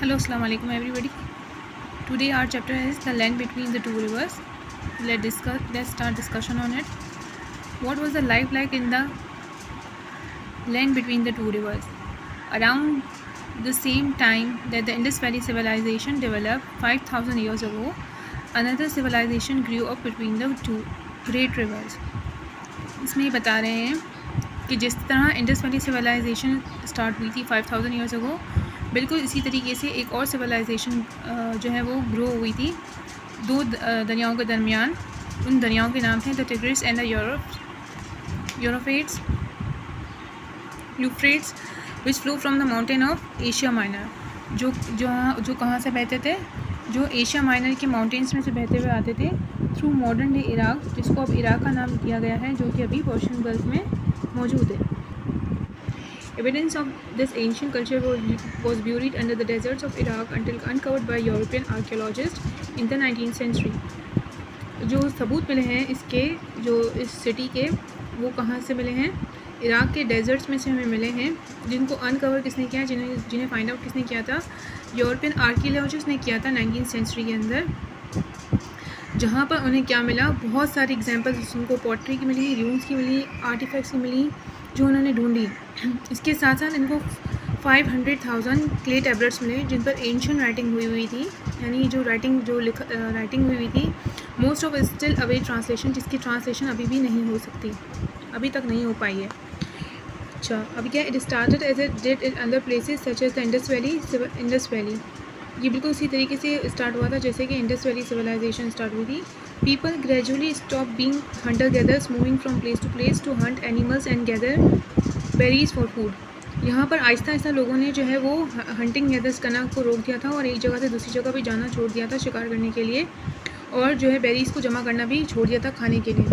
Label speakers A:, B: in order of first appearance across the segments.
A: Hello, Assalamu alaikum everybody. Today our chapter is the land between the two rivers. Let's start discussion on it. What was the life like in the land between the two rivers? Around the same time that the Indus Valley civilization developed 5,000 years ago, another civilization grew up between the two great rivers. इसमें ये बता रहे हैं कि जिस तरह Indus valley civilisation start हुई थी 5,000 ईयर्स अगो, बिल्कुल इसी तरीके से एक और सिविलाइजेशन जो है वो ग्रो हुई थी दो दरियाओं के दरमियान. उन दरियाओं के नाम थे the tigris and the Euphrates which flow from the mountain of Asia minor. जो कहाँ से बहते थे? जो एशिया माइनर के माउंटेन्स में से बहते हुए आते थे थ्रू मॉडर्न डे इराक, जिसको अब इराक का नाम दिया गया है, जो कि अभी पर्शियन गल्फ में मौजूद है. Evidence of this ancient culture was buried under the deserts of Iraq until uncovered by European archaeologists in the 19th century. जो सबूत मिले हैं इसके, जो इस सिटी के, वो कहाँ से मिले हैं? इराक के डेजर्ट्स में से हमें मिले हैं, जिनको अनकवर किसने किया, जिन्हें फाइंड आउट किसने किया था? यूरोपियन आर्कियोलॉजिस्ट ने किया था 19th सेंचुरी के अंदर. जहाँ पर उन्हें क्या मिला? बहुत सारी एग्जांपल्स उनको पॉटरी की मिली, र्यून्स की मिली, आर्टिफैक्ट्स की मिली, जो उन्होंने ढूंढी. इसके साथ साथ इनको 500,000 क्ले टैबलेट्स मिले जिन पर एंशियंट राइटिंग हुई थी, यानी जो राइटिंग हुई थी. Most of still away translation, जिसकी ट्रांसलेशन अभी भी नहीं हो सकती, अभी तक नहीं हो पाई है. अच्छा, अभी क्या? It started as it did in other places such as the Indus valley. ये बिल्कुल उसी तरीके से स्टार्ट हुआ था जैसे कि इंडस वैली सिविलाइजेशन स्टार्ट हुई थी. People gradually stop being hunter gathers, moving from place to place to hunt animals and gather berries for food. यहाँ पर आहिस्ता आहिस्ता लोगों ने जो है वो हंटिंग गैदर्स करना को रोक दिया था और एक जगह से दूसरी जगह भी जाना छोड़ दिया था शिकार करने के लिए, और जो है बेरीज़ को जमा करना भी छोड़ दिया था खाने के लिए.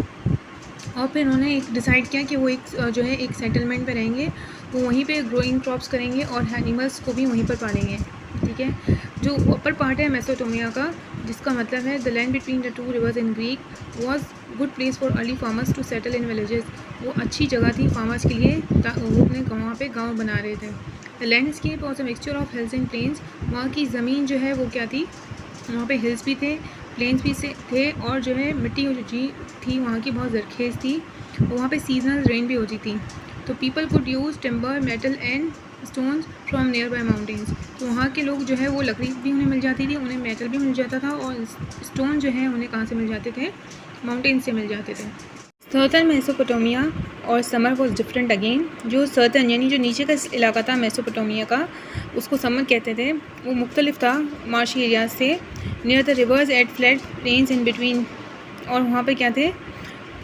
A: और फिर उन्होंने एक डिसाइड किया कि वो एक सेटलमेंट पे रहेंगे, वो वहीं पे ग्रोइंग क्रॉप्स करेंगे और एनिमल्स को भी वहीं पर पालेंगे. ठीक है. जो अपर पार्ट है मेसोपोटामिया का, जिसका मतलब है the land between the two rivers in Greek was good place for early farmers to settle in villages. वो अच्छी जगह थी फार्मर्स के लिए, वो अपने वहाँ पे गांव बना रहे थे. The landscape was a mixture of hills and plains. वहाँ की ज़मीन जो है वो क्या थी? वहाँ पे हिल्स भी थे, प्लेन्स भी से थे, और जो है मिट्टी जो थी वहाँ की बहुत जरखेज़ थी, और वहाँ पे सीजनल रेन भी होती थी. तो people could use timber, metal and stones from near by mountains. तो वहाँ के लोग जो है वो लकड़ी भी उन्हें मिल जाती थी, उन्हें मेटल भी मिल जाता था, और स्टोन जो है उन्हें कहाँ से मिल जाते थे? माउंटेन से मिल जाते थे. सर्टन मेसोपोटामिया और समर वॉज डिफरेंट अगेन. जो सर्टन यानी जो नीचे का इलाका था मेसोपोटामिया का, उसको समर कहते थे. वो मुख्तलिफ था मार्शी एरियाज से. Near the rivers at flat plains in between. और वहाँ पे क्या थे?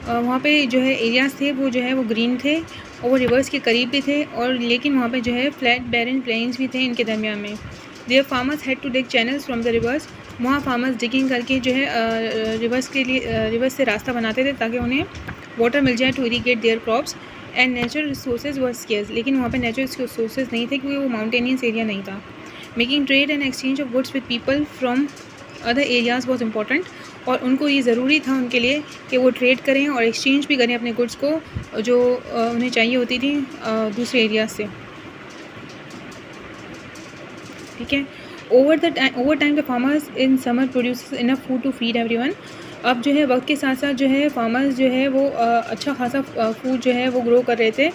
A: वहाँ पे जो है एरियाज थे वो जो है वो ग्रीन थे, और वो रिवर्स के करीब भी थे, और लेकिन वहाँ पे जो है फ्लैट बैरन प्लेन्स भी थे इनके दरमियान में. There farmers had to dig channels from the rivers. वहाँ फार्मर्स डिगिंग करके जो है रिवर्स से रास्ता बनाते थे ताकि उन्हें वाटर मिल जाए to irrigate their crops. And natural resources were scarce. लेकिन वहाँ पे नेचुरल रिसोर्सेज नहीं थे क्योंकि वो माउंटेनियस एरिया नहीं था. Making trade and exchange of goods with people from other areas was important. और उनको ये ज़रूरी था उनके लिए कि वो ट्रेड करें और एक्सचेंज भी करें अपने गुड्स को जो उन्हें चाहिए होती थी दूसरे एरियाज से. ठीक है. Over time the farmers in summer produce enough food to feed everyone. अब जो है वक्त के साथ साथ जो है फार्मर्स जो है वो अच्छा खासा फूड जो है वो ग्रो कर रहे थे,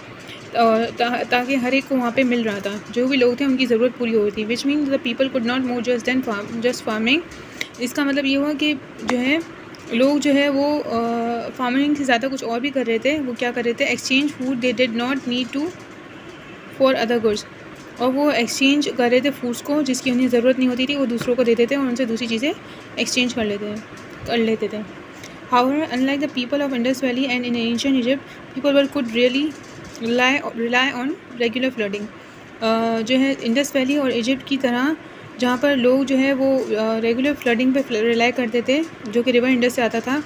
A: ताकि हर एक को वहाँ पे मिल रहा था. जो भी लोग थे उनकी ज़रूरत पूरी हो रही थी. Which mean the people could not more just farming. इसका मतलब ये हुआ कि जो है लोग जो है वो फार्मिंग से ज़्यादा कुछ और भी कर रहे थे. वो क्या कर रहे थे? Exchange food. They did not need to for other goods. और वो एक्सचेंज कर रहे थे फूड्स को जिसकी उन्हें ज़रूरत नहीं होती थी, वो दूसरों को देते थे और उनसे दूसरी चीज़ें एक्सचेंज कर लेते थे. However, unlike the people of Indus Valley and in ancient Egypt, people could really rely on regular flooding. जो है इंडस वैली और इजिप्ट की तरह, जहाँ पर लोग जो है वो रेगुलर फ्लडिंग पे रिलाई करते थे, जो कि रिवर इंडस से आता था,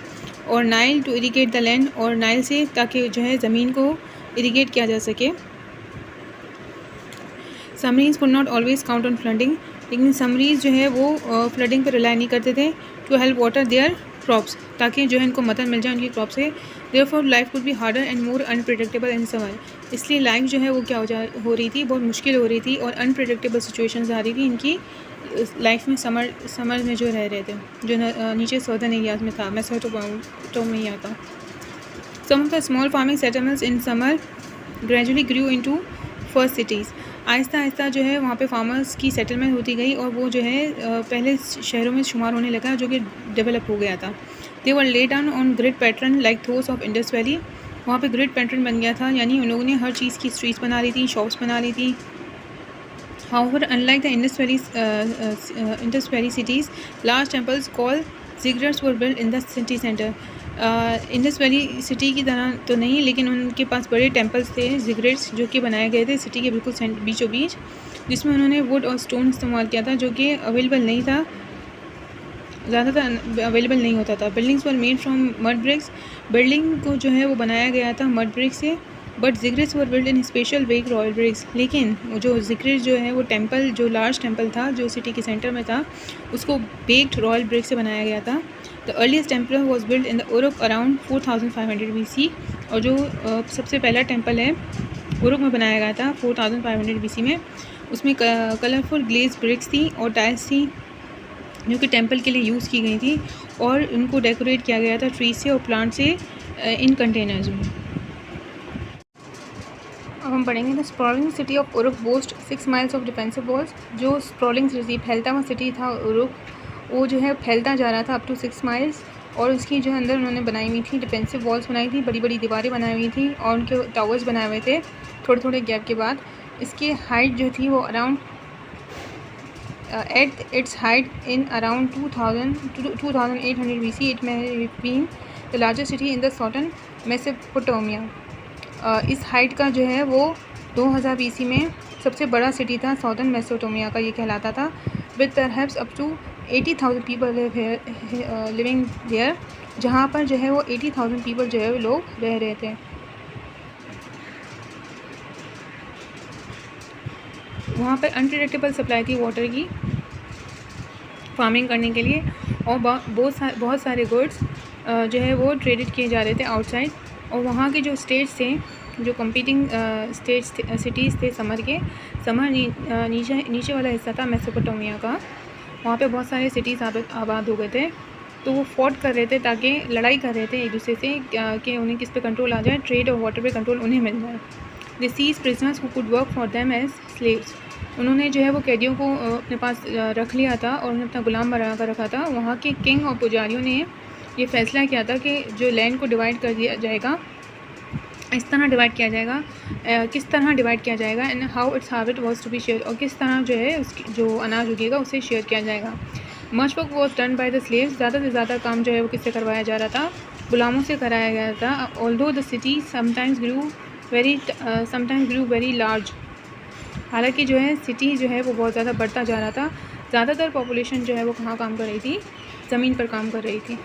A: और Nile to irrigate the land, और नाइल से ताकि जो है ज़मीन को इरीगेट किया जा सके. Sumerians could not always count on flooding. लेकिन समरीज जो है वो फ्लडिंग पर रिलाई नहीं करते थे to help water their crops, ताकि जो है इनको मदद मिल जाए उनकी क्रॉप से. Therefore life could be harder and more unpredictable in summer. इसलिए लाइफ जो है वो क्या हो रही थी, बहुत मुश्किल हो रही थी और अनप्रेडिक्टेबल सिचुएशंस आ रही थी इनकी लाइफ में। समर में जो रह रहे थे, जो नीचे सदर्न एरियाज में था, मेसोपोटामिया था। Some of the small farming settlements in Sumer gradually grew into first cities. आहिस्ता आहिस्ता जो है वहाँ पे फार्मर्स की सेटलमेंट होती गई और वो जो है पहले शहरों में शुमार होने लगा, जो कि डेवलप हो गया था। They were laid down on grid pattern like those of Indus valley. वहाँ पे ग्रिड पैटर्न बन गया था, यानी उन लोगों ने हर चीज़ की स्ट्रीट्स बना ली थी, शॉप्स बना ली थी। However, unlike the Indus Valley cities, large temples called ziggurats were built in the city center. Indus valley city की तरह तो नहीं, लेकिन उनके पास बड़े टेम्पल्स थे, जिगरेट्स, जो कि बनाए गए थे सिटी के बिल्कुल बीचों बीच, जिसमें उन्होंने वुड और स्टोन इस्तेमाल किया था, जो कि अवेलेबल नहीं था, ज़्यादातर अवेलेबल नहीं होता था। Buildings were made from mud bricks. Building को जो है वो बनाया गया था मड ब्रिक से। But ziggurats were build in special bake royal bricks. लेकिन जो जिगरेट्स जो है वो टेम्पल, जो लार्ज टेम्पल था जो सिटी के सेंटर में था, उसको बेक्ड रॉयल ब्रिक से बनाया गया था। The earliest temple was build in the Uruk around 4500 BC। और जो सबसे पहला टेम्पल है उरुक में बनाया गया था 4500 BC में। उसमें कलरफुल ग्लेज ब्रिक्स थी और टाइल्स थी, जो कि टेम्पल के लिए यूज़ की गई थी, और उनको डेकोरेट किया गया था ट्री से और प्लांट से इन कंटेनर्स में। अब हम पढ़ेंगे the sprawling city of Uruk boast 6 miles of defensive walls. जो स्प्रॉलिंग सिटी, फैलता हुआ सिटी था उरुक, वो जो है फैलता जा रहा था अप टू 6 miles, और उसकी जो अंदर उन्होंने बनाई हुई थी डिफेंसिव वॉल्स बनाई थी, बड़ी बड़ी दीवारें बनाई हुई थी, और उनके टावर्स बनाए हुए थे थोड़े थोड़े गैप के बाद। इसकी हाइट जो थी वो around at its height in around 2800 BC, it may have been the largest city in the southern Mesopotamia. इस हाइट का जो है वो 2000 BC में सबसे बड़ा सिटी था सॉदर्न मेसोपोटामिया का, ये कहलाता था। With perhaps up to 80,000 people living there, जहाँ पर जो है वो 80,000 पीपल जो है वो लोग रह रहे थे। वहाँ पर अनप्रेडिक्टेबल सप्लाई थी वाटर की फार्मिंग करने के लिए, और बहुत सारे गुड्स जो है वो ट्रेडेड किए जा रहे थे आउटसाइड। और वहाँ के जो स्टेट्स थे, जो कंपीटिंग सिटीज़ थे समर नीचे वाला हिस्सा था मेसोपोटामिया का, वहाँ पे बहुत सारे सिटीज़ आबाद हो गए थे। तो वो फॉट कर रहे थे, ताकि लड़ाई कर रहे थे एक दूसरे से कि उन्हें किस पे कंट्रोल आ जाए, ट्रेड और वाटर पे कंट्रोल उन्हें मिल जाए। They seize prisoners who could work for them as slaves. उन्होंने जो है वो कैदियों को अपने पास रख लिया था और उन्हें अपना गुलाम बना कर रखा था। वहाँ के किंग और पुजारियों ने ये फैसला किया था कि जो लैंड को डिवाइड कर दिया जाएगा, इस तरह डिवाइड किया जाएगा, किस तरह डिवाइड किया जाएगा, and how it's harvest was to be share, और किस तरह जो है उसकी जो अनाज उगेगा उसे शेयर किया जाएगा। Much work was done by the slaves. ज़्यादा से ज़्यादा काम जो है वो किससे करवाया जा रहा था, गुलामों से कराया गया था। Although the city sometimes grew very large. हालांकि जो है सिटी जो है वो बहुत ज़्यादा बढ़ता जा रहा था। ज़्यादातर पॉपुलेशन जो है वो कहाँ काम कर रही थी, ज़मीन पर काम कर रही थी।